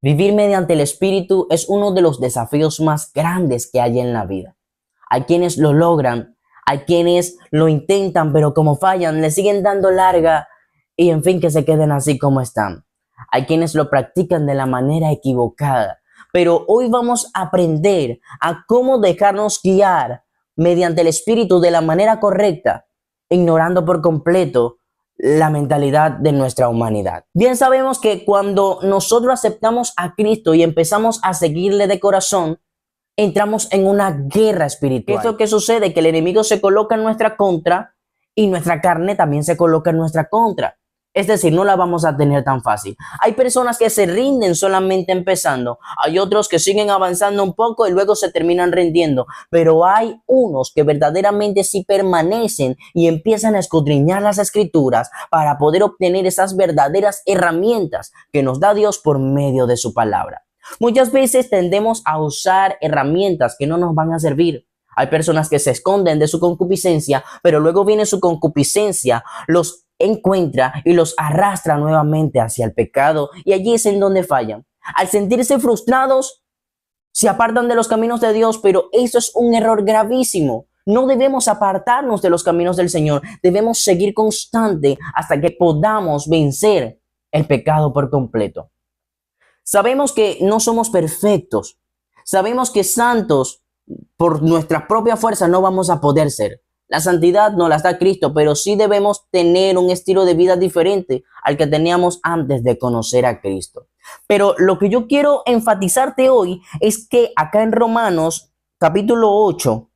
Vivir mediante el Espíritu es uno de los desafíos más grandes que hay en la vida. Hay quienes lo logran, hay quienes lo intentan, pero como fallan, le siguen dando larga y en fin que se queden así como están. Hay quienes lo practican de la manera equivocada, pero hoy vamos a aprender a cómo dejarnos guiar mediante el Espíritu de la manera correcta, ignorando por completo la mentalidad de nuestra humanidad. Bien sabemos que cuando nosotros aceptamos a Cristo y empezamos a seguirle de corazón, entramos en una guerra espiritual. ¿Qué es lo que sucede? Que el enemigo se coloca en nuestra contra y nuestra carne también se coloca en nuestra contra. Es decir, no la vamos a tener tan fácil. Hay personas que se rinden solamente empezando. Hay otros que siguen avanzando un poco y luego se terminan rindiendo. Pero hay unos que verdaderamente sí permanecen y empiezan a escudriñar las escrituras para poder obtener esas verdaderas herramientas que nos da Dios por medio de su palabra. Muchas veces tendemos a usar herramientas que no nos van a servir. Hay personas que se esconden de su concupiscencia, pero luego viene su concupiscencia, los encuentra y los arrastra nuevamente hacia el pecado, y allí es en donde fallan. Al sentirse frustrados, se apartan de los caminos de Dios, pero eso es un error gravísimo. No debemos apartarnos de los caminos del Señor, debemos seguir constante hasta que podamos vencer el pecado por completo. Sabemos que no somos perfectos, sabemos que santos por nuestra propia fuerza no vamos a poder ser. La santidad nos la da Cristo, pero sí debemos tener un estilo de vida diferente al que teníamos antes de conocer a Cristo. Pero lo que yo quiero enfatizarte hoy es que acá en Romanos capítulo 8,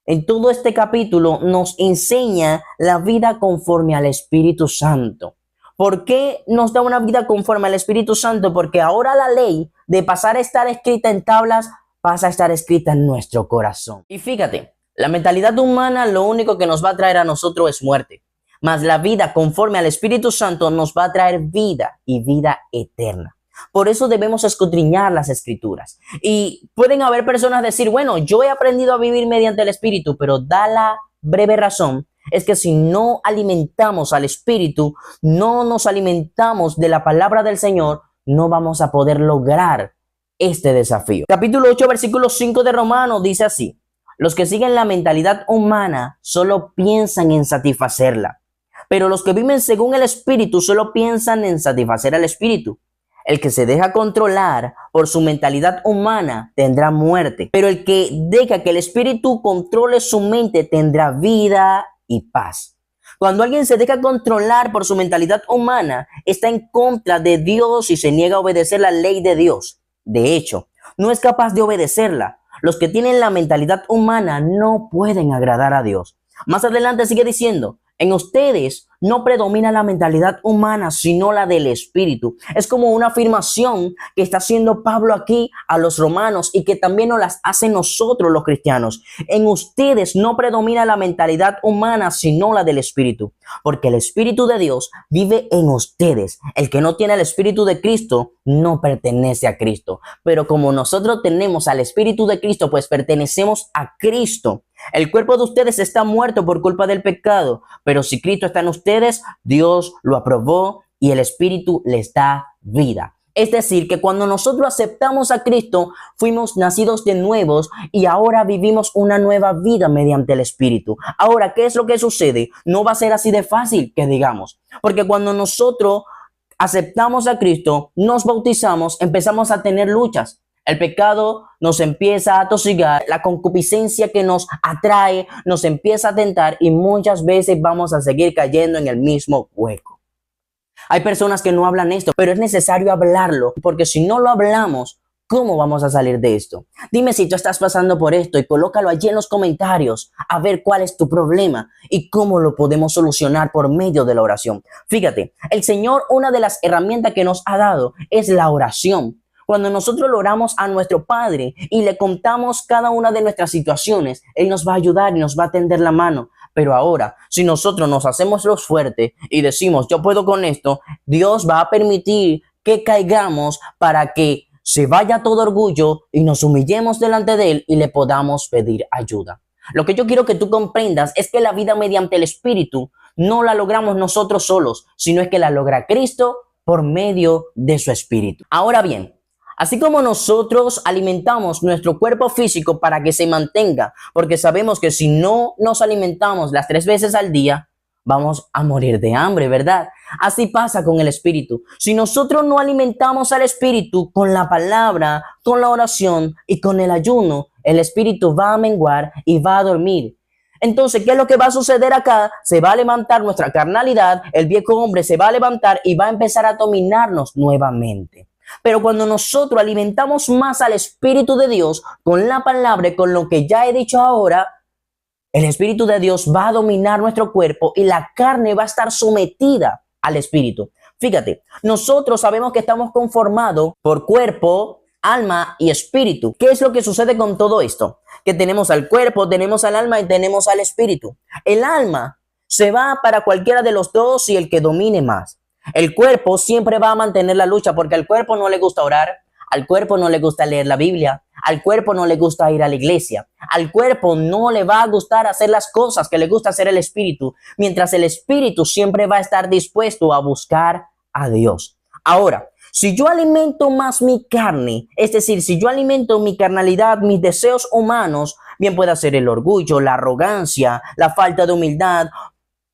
en todo este capítulo nos enseña la vida conforme al Espíritu Santo. ¿Por qué nos da una vida conforme al Espíritu Santo? Porque ahora la ley de pasar a estar escrita en tablas pasa a estar escrita en nuestro corazón. Y fíjate, la mentalidad humana lo único que nos va a traer a nosotros es muerte. Mas la vida conforme al Espíritu Santo nos va a traer vida y vida eterna. Por eso debemos escudriñar las escrituras. Y pueden haber personas decir, bueno, yo he aprendido a vivir mediante el Espíritu, pero da la breve razón es que si no alimentamos al Espíritu, no nos alimentamos de la palabra del Señor, no vamos a poder lograr este desafío. Capítulo 8, versículo 5 de Romanos dice así: los que siguen la mentalidad humana solo piensan en satisfacerla, pero los que viven según el Espíritu solo piensan en satisfacer al Espíritu. El que se deja controlar por su mentalidad humana tendrá muerte, pero el que deja que el Espíritu controle su mente tendrá vida y paz. Cuando alguien se deja controlar por su mentalidad humana, está en contra de Dios y se niega a obedecer la ley de Dios. De hecho, no es capaz de obedecerla. Los que tienen la mentalidad humana no pueden agradar a Dios. Más adelante sigue diciendo, en ustedes no predomina la mentalidad humana, sino la del Espíritu. Es como una afirmación que está haciendo Pablo aquí a los romanos y que también nos las hace nosotros los cristianos. En ustedes no predomina la mentalidad humana, sino la del Espíritu. Porque el Espíritu de Dios vive en ustedes. El que no tiene el Espíritu de Cristo no pertenece a Cristo. Pero como nosotros tenemos al Espíritu de Cristo, pues pertenecemos a Cristo. El cuerpo de ustedes está muerto por culpa del pecado, pero si Cristo está en ustedes, Dios lo aprobó y el Espíritu les da vida. Es decir, que cuando nosotros aceptamos a Cristo, fuimos nacidos de nuevos y ahora vivimos una nueva vida mediante el Espíritu. Ahora, ¿qué es lo que sucede? No va a ser así de fácil que digamos, porque cuando nosotros aceptamos a Cristo, nos bautizamos, empezamos a tener luchas. El pecado nos empieza a atosigar, la concupiscencia que nos atrae nos empieza a tentar y muchas veces vamos a seguir cayendo en el mismo hueco. Hay personas que no hablan esto, pero es necesario hablarlo, porque si no lo hablamos, ¿cómo vamos a salir de esto? Dime si tú estás pasando por esto y colócalo allí en los comentarios a ver cuál es tu problema y cómo lo podemos solucionar por medio de la oración. Fíjate, el Señor, una de las herramientas que nos ha dado es la oración. Cuando nosotros lo oramos a nuestro Padre y le contamos cada una de nuestras situaciones, Él nos va a ayudar y nos va a tender la mano. Pero ahora, si nosotros nos hacemos los fuertes y decimos, yo puedo con esto, Dios va a permitir que caigamos para que se vaya todo orgullo y nos humillemos delante de Él y le podamos pedir ayuda. Lo que yo quiero que tú comprendas es que la vida mediante el Espíritu no la logramos nosotros solos, sino es que la logra Cristo por medio de su Espíritu. Ahora bien, Así como nosotros alimentamos nuestro cuerpo físico para que se mantenga, porque sabemos que si no nos alimentamos las 3 veces al día, vamos a morir de hambre, ¿verdad? Así pasa con el espíritu. Si nosotros no alimentamos al espíritu con la palabra, con la oración y con el ayuno, el espíritu va a menguar y va a dormir. Entonces, ¿qué es lo que va a suceder acá? Se va a levantar nuestra carnalidad, el viejo hombre se va a levantar y va a empezar a dominarnos nuevamente. Pero cuando nosotros alimentamos más al Espíritu de Dios con la palabra y con lo que ya he dicho ahora, el Espíritu de Dios va a dominar nuestro cuerpo y la carne va a estar sometida al Espíritu. Fíjate, nosotros sabemos que estamos conformados por cuerpo, alma y espíritu. ¿Qué es lo que sucede con todo esto? Que tenemos al cuerpo, tenemos al alma y tenemos al espíritu. El alma se va para cualquiera de los dos y el que domine más. El cuerpo siempre va a mantener la lucha porque al cuerpo no le gusta orar, al cuerpo no le gusta leer la Biblia, al cuerpo no le gusta ir a la iglesia, al cuerpo no le va a gustar hacer las cosas que le gusta hacer el espíritu, mientras el espíritu siempre va a estar dispuesto a buscar a Dios. Ahora, si yo alimento más mi carne, es decir, si yo alimento mi carnalidad, mis deseos humanos, bien puede ser el orgullo, la arrogancia, la falta de humildad,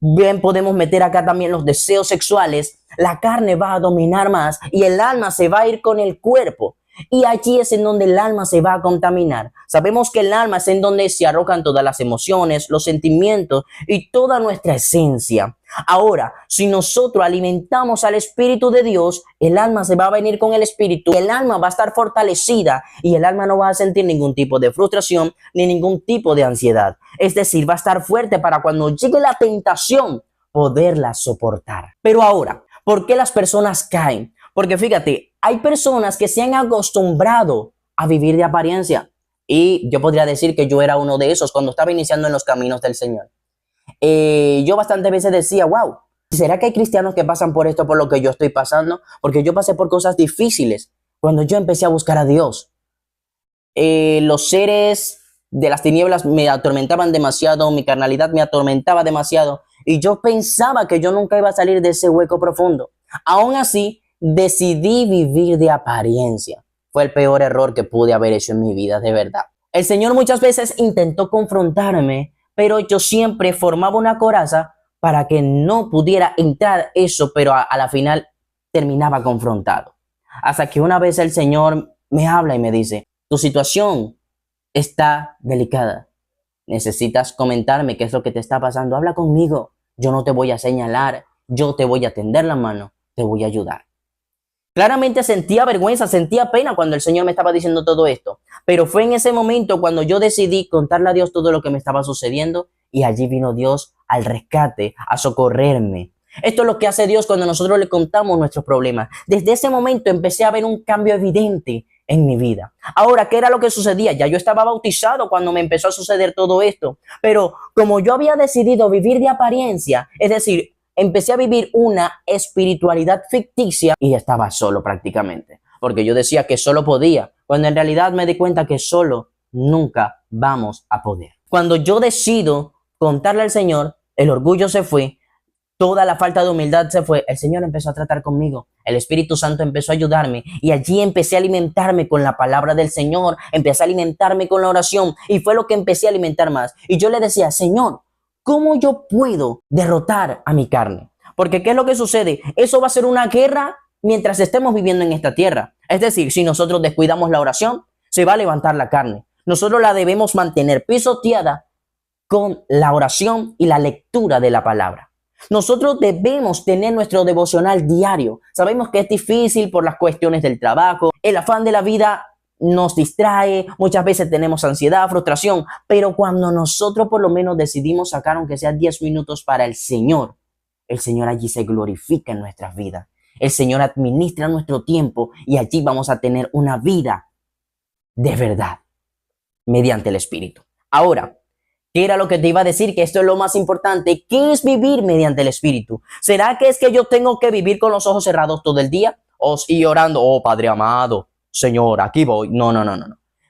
bien podemos meter acá también los deseos sexuales, la carne va a dominar más y el alma se va a ir con el cuerpo. Y allí es en donde el alma se va a contaminar. Sabemos que el alma es en donde se arrojan todas las emociones, los sentimientos y toda nuestra esencia. Ahora, si nosotros alimentamos al Espíritu de Dios, el alma se va a venir con el Espíritu, el alma va a estar fortalecida y el alma no va a sentir ningún tipo de frustración ni ningún tipo de ansiedad. Es decir, va a estar fuerte para cuando llegue la tentación poderla soportar. Pero ahora, ¿por qué las personas caen? Porque fíjate, hay personas que se han acostumbrado a vivir de apariencia. Y yo podría decir que yo era uno de esos cuando estaba iniciando en los caminos del Señor. Yo bastantes veces decía, wow, ¿será que hay cristianos que pasan por esto, por lo que yo estoy pasando? Porque yo pasé por cosas difíciles cuando yo empecé a buscar a Dios. Los seres de las tinieblas me atormentaban demasiado, mi carnalidad me atormentaba demasiado y yo pensaba que yo nunca iba a salir de ese hueco profundo. Aún así, decidí vivir de apariencia. Fue el peor error que pude haber hecho en mi vida, de verdad. El Señor muchas veces intentó confrontarme, pero yo siempre formaba una coraza para que no pudiera entrar eso, pero a la final terminaba confrontado. Hasta que una vez el Señor me habla y me dice, tu situación está delicada. Necesitas comentarme qué es lo que te está pasando. Habla conmigo. Yo no te voy a señalar. Yo te voy a tender la mano. Te voy a ayudar. Claramente sentía vergüenza, sentía pena cuando el Señor me estaba diciendo todo esto. Pero fue en ese momento cuando yo decidí contarle a Dios todo lo que me estaba sucediendo. Y allí vino Dios al rescate, a socorrerme. Esto es lo que hace Dios cuando nosotros le contamos nuestros problemas. Desde ese momento empecé a ver un cambio evidente en mi vida. Ahora, ¿qué era lo que sucedía? Ya yo estaba bautizado cuando me empezó a suceder todo esto. Pero como yo había decidido vivir de apariencia, es decir, empecé a vivir una espiritualidad ficticia y estaba solo prácticamente. Porque yo decía que solo podía, cuando en realidad me di cuenta que solo nunca vamos a poder. Cuando yo decido contarle al Señor, el orgullo se fue, toda la falta de humildad se fue, el Señor empezó a tratar conmigo, el Espíritu Santo empezó a ayudarme y allí empecé a alimentarme con la palabra del Señor, empecé a alimentarme con la oración y fue lo que empecé a alimentar más. Y yo le decía, Señor, ¿cómo yo puedo derrotar a mi carne? Porque ¿qué es lo que sucede? Eso va a ser una guerra mientras estemos viviendo en esta tierra. Es decir, si nosotros descuidamos la oración, se va a levantar la carne. Nosotros la debemos mantener pisoteada con la oración y la lectura de la palabra. Nosotros debemos tener nuestro devocional diario. Sabemos que es difícil por las cuestiones del trabajo, el afán de la vida nos distrae, muchas veces tenemos ansiedad, frustración, pero cuando nosotros por lo menos decidimos sacar aunque sea 10 minutos para el Señor allí se glorifica en nuestras vidas. El Señor administra nuestro tiempo y allí vamos a tener una vida de verdad mediante el Espíritu. Ahora, ¿qué era lo que te iba a decir? Que esto es lo más importante. ¿Qué es vivir mediante el Espíritu? ¿Será que es que yo tengo que vivir con los ojos cerrados todo el día? Y orando, oh Padre amado, Señor, aquí voy. No.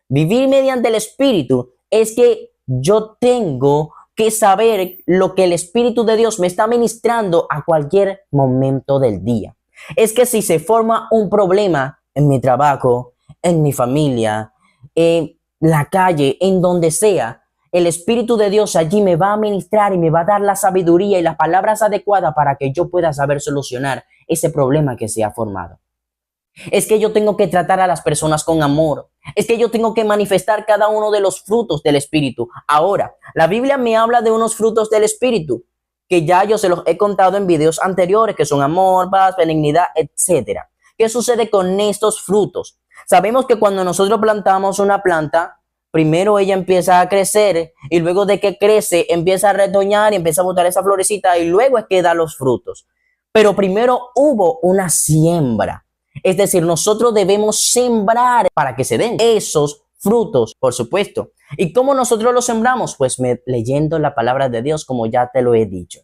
Vivir mediante el Espíritu es que yo tengo que saber lo que el Espíritu de Dios me está ministrando a cualquier momento del día. Es que si se forma un problema en mi trabajo, en mi familia, en la calle, en donde sea, el Espíritu de Dios allí me va a ministrar y me va a dar la sabiduría y las palabras adecuadas para que yo pueda saber solucionar ese problema que se ha formado. Es que yo tengo que tratar a las personas con amor. Es que yo tengo que manifestar cada uno de los frutos del Espíritu. Ahora, la Biblia me habla de unos frutos del Espíritu que ya yo se los he contado en videos anteriores, que son amor, paz, benignidad, etcétera. ¿Qué sucede con estos frutos? Sabemos que cuando nosotros plantamos una planta, primero ella empieza a crecer y luego de que crece empieza a retoñar y empieza a botar esa florecita y luego es que da los frutos. Pero primero hubo una siembra. Es decir, nosotros debemos sembrar para que se den esos frutos, por supuesto. ¿Y cómo nosotros los sembramos? Pues leyendo la palabra de Dios, como ya te lo he dicho.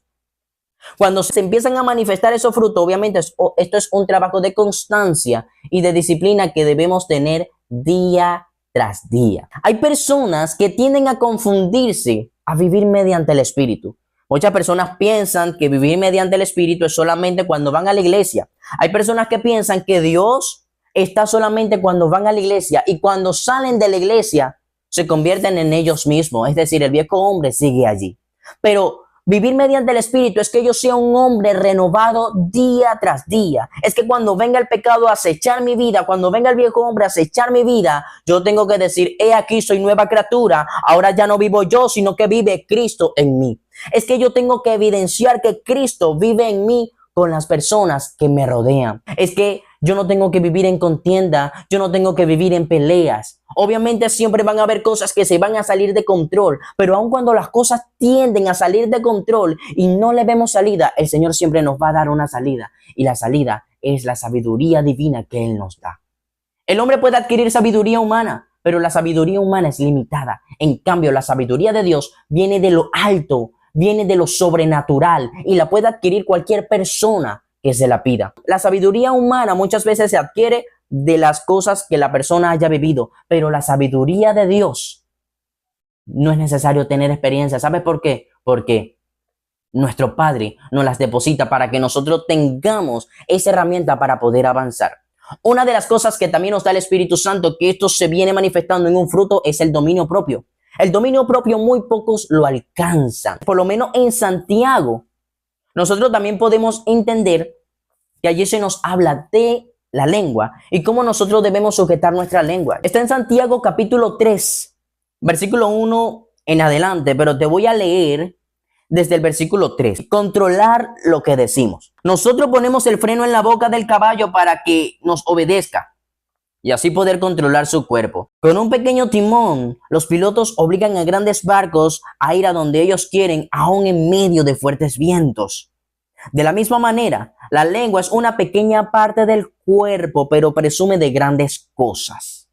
Cuando se empiezan a manifestar esos frutos, obviamente esto es un trabajo de constancia y de disciplina que debemos tener día tras día. Hay personas que tienden a confundirse a vivir mediante el Espíritu. Muchas personas piensan que vivir mediante el Espíritu es solamente cuando van a la iglesia. Hay personas que piensan que Dios está solamente cuando van a la iglesia y cuando salen de la iglesia se convierten en ellos mismos. Es decir, el viejo hombre sigue allí. Pero vivir mediante el Espíritu es que yo sea un hombre renovado día tras día. Es que cuando venga el pecado a acechar mi vida, cuando venga el viejo hombre a acechar mi vida, yo tengo que decir, he aquí soy nueva criatura. Ahora ya no vivo yo, sino que vive Cristo en mí. Es que yo tengo que evidenciar que Cristo vive en mí con las personas que me rodean. Es que yo no tengo que vivir en contienda, yo no tengo que vivir en peleas. Obviamente siempre van a haber cosas que se van a salir de control, pero aun cuando las cosas tienden a salir de control y no le vemos salida, el Señor siempre nos va a dar una salida. Y la salida es la sabiduría divina que Él nos da. El hombre puede adquirir sabiduría humana, pero la sabiduría humana es limitada. En cambio, la sabiduría de Dios viene de lo alto, viene de lo sobrenatural y la puede adquirir cualquier persona que se la pida. La sabiduría humana muchas veces se adquiere de las cosas que la persona haya vivido, pero la sabiduría de Dios no es necesario tener experiencia. ¿Sabes por qué? Porque nuestro Padre nos las deposita para que nosotros tengamos esa herramienta para poder avanzar. Una de las cosas que también nos da el Espíritu Santo, que esto se viene manifestando en un fruto, es el dominio propio. El dominio propio muy pocos lo alcanzan. Por lo menos en Santiago, nosotros también podemos entender que allí se nos habla de la lengua y cómo nosotros debemos sujetar nuestra lengua. Está en Santiago capítulo 3, versículo 1 en adelante, pero te voy a leer desde el versículo 3. Controlar lo que decimos. Nosotros ponemos el freno en la boca del caballo para que nos obedezca y así poder controlar su cuerpo. Con un pequeño timón, los pilotos obligan a grandes barcos a ir a donde ellos quieren, aún en medio de fuertes vientos. De la misma manera, la lengua es una pequeña parte del cuerpo, pero presume de grandes cosas.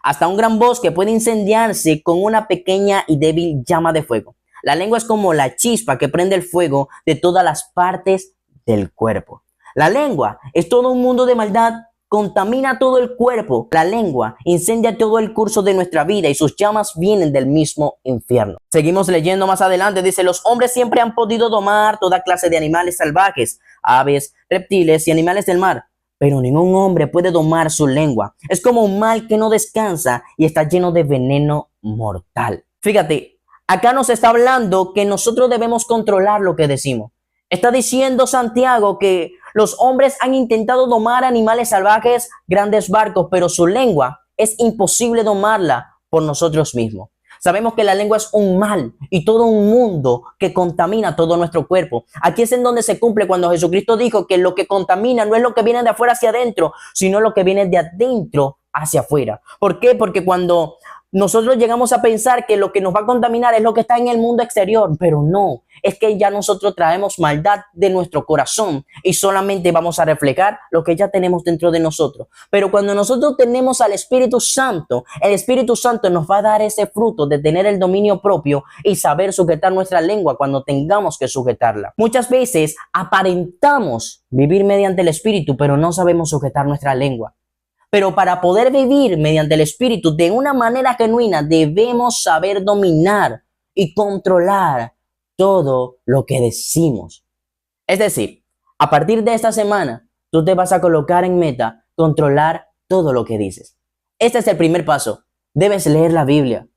Hasta un gran bosque puede incendiarse con una pequeña y débil llama de fuego. La lengua es como la chispa que prende el fuego de todas las partes del cuerpo. La lengua es todo un mundo de maldad. Contamina todo el cuerpo. La lengua incendia todo el curso de nuestra vida y sus llamas vienen del mismo infierno. Seguimos leyendo más adelante. Dice, los hombres siempre han podido domar toda clase de animales salvajes, aves, reptiles y animales del mar, pero ningún hombre puede domar su lengua. Es como un mal que no descansa y está lleno de veneno mortal. Fíjate, acá nos está hablando que nosotros debemos controlar lo que decimos. Está diciendo Santiago que los hombres han intentado domar animales salvajes, grandes barcos, pero su lengua es imposible domarla por nosotros mismos. Sabemos que la lengua es un mal y todo un mundo que contamina todo nuestro cuerpo. Aquí es en donde se cumple cuando Jesucristo dijo que lo que contamina no es lo que viene de afuera hacia adentro, sino lo que viene de adentro hacia afuera. ¿Por qué? Porque cuando nosotros llegamos a pensar que lo que nos va a contaminar es lo que está en el mundo exterior, pero no, es que ya nosotros traemos maldad de nuestro corazón y solamente vamos a reflejar lo que ya tenemos dentro de nosotros. Pero cuando nosotros tenemos al Espíritu Santo, el Espíritu Santo nos va a dar ese fruto de tener el dominio propio y saber sujetar nuestra lengua cuando tengamos que sujetarla. Muchas veces aparentamos vivir mediante el Espíritu, pero no sabemos sujetar nuestra lengua. Pero para poder vivir mediante el Espíritu de una manera genuina, debemos saber dominar y controlar todo lo que decimos. Es decir, a partir de esta semana, tú te vas a colocar en meta controlar todo lo que dices. Este es el primer paso. Debes leer la Biblia.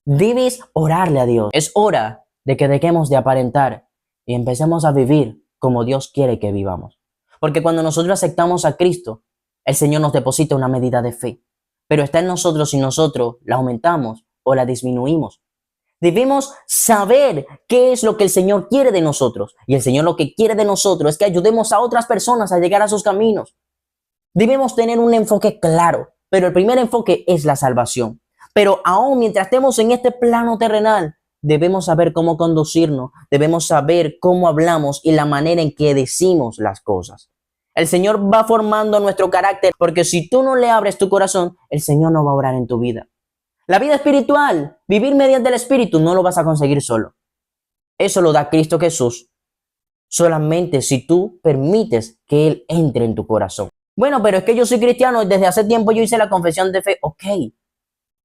Debes orarle a Dios. Es hora de que dejemos de aparentar y empecemos a vivir como Dios quiere que vivamos. Porque cuando nosotros aceptamos a Cristo, el Señor nos deposita una medida de fe. Pero está en nosotros si nosotros la aumentamos o la disminuimos. Debemos saber qué es lo que el Señor quiere de nosotros. Y el Señor lo que quiere de nosotros es que ayudemos a otras personas a llegar a sus caminos. Debemos tener un enfoque claro, pero el primer enfoque es la salvación. Pero aún mientras estemos en este plano terrenal, debemos saber cómo conducirnos, debemos saber cómo hablamos y la manera en que decimos las cosas. El Señor va formando nuestro carácter, porque si tú no le abres tu corazón, el Señor no va a obrar en tu vida. La vida espiritual, vivir mediante el Espíritu, no lo vas a conseguir solo. Eso lo da Cristo Jesús solamente si tú permites que Él entre en tu corazón. Bueno, pero es que yo soy cristiano y desde hace tiempo yo hice la confesión de fe. Ok,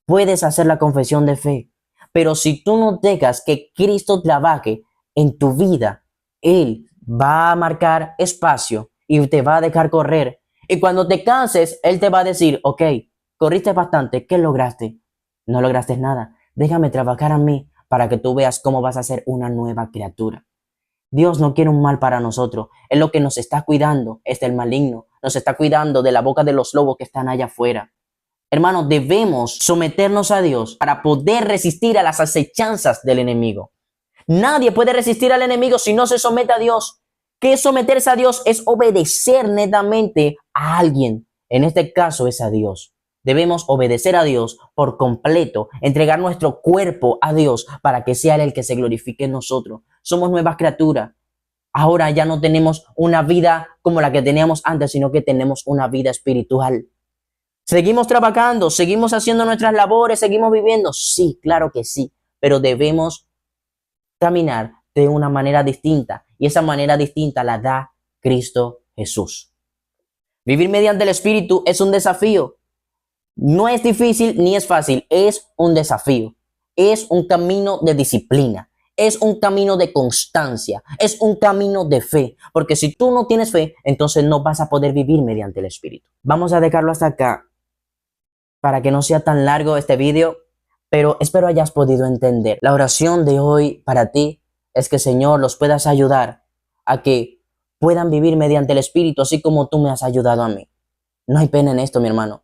puedes hacer la confesión de fe, pero si tú no dejas que Cristo trabaje en tu vida, Él va a marcar espacio y te va a dejar correr. Y cuando te canses, Él te va a decir, ok, corriste bastante, ¿qué lograste? No lograste nada. Déjame trabajar a mí para que tú veas cómo vas a ser una nueva criatura. Dios no quiere un mal para nosotros. Es lo que nos está cuidando, es del maligno. Nos está cuidando de la boca de los lobos que están allá afuera. Hermanos, debemos someternos a Dios para poder resistir a las acechanzas del enemigo. Nadie puede resistir al enemigo si no se somete a Dios. ¿Qué es someterse a Dios? Es obedecer netamente a alguien. En este caso es a Dios. Debemos obedecer a Dios por completo, entregar nuestro cuerpo a Dios para que sea Él el que se glorifique en nosotros. Somos nuevas criaturas. Ahora ya no tenemos una vida como la que teníamos antes, sino que tenemos una vida espiritual. ¿Seguimos trabajando? ¿Seguimos haciendo nuestras labores? ¿Seguimos viviendo? Sí, claro que sí, pero debemos caminar de una manera distinta y esa manera distinta la da Cristo Jesús. Vivir mediante el Espíritu es un desafío. No es difícil ni es fácil, es un desafío. Es un camino de disciplina, es un camino de constancia, es un camino de fe. Porque si tú no tienes fe, entonces no vas a poder vivir mediante el Espíritu. Vamos a dejarlo hasta acá para que no sea tan largo este video, pero espero hayas podido entender. La oración de hoy para ti es que, Señor, los puedas ayudar a que puedan vivir mediante el Espíritu, así como tú me has ayudado a mí. No hay pena en esto, mi hermano.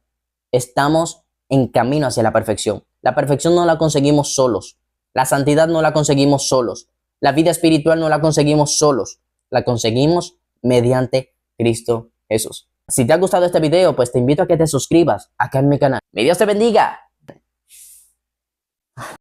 Estamos en camino hacia la perfección. La perfección no la conseguimos solos. La santidad no la conseguimos solos. La vida espiritual no la conseguimos solos. La conseguimos mediante Cristo Jesús. Si te ha gustado este video, pues te invito a que te suscribas acá en mi canal. Mi Dios te bendiga.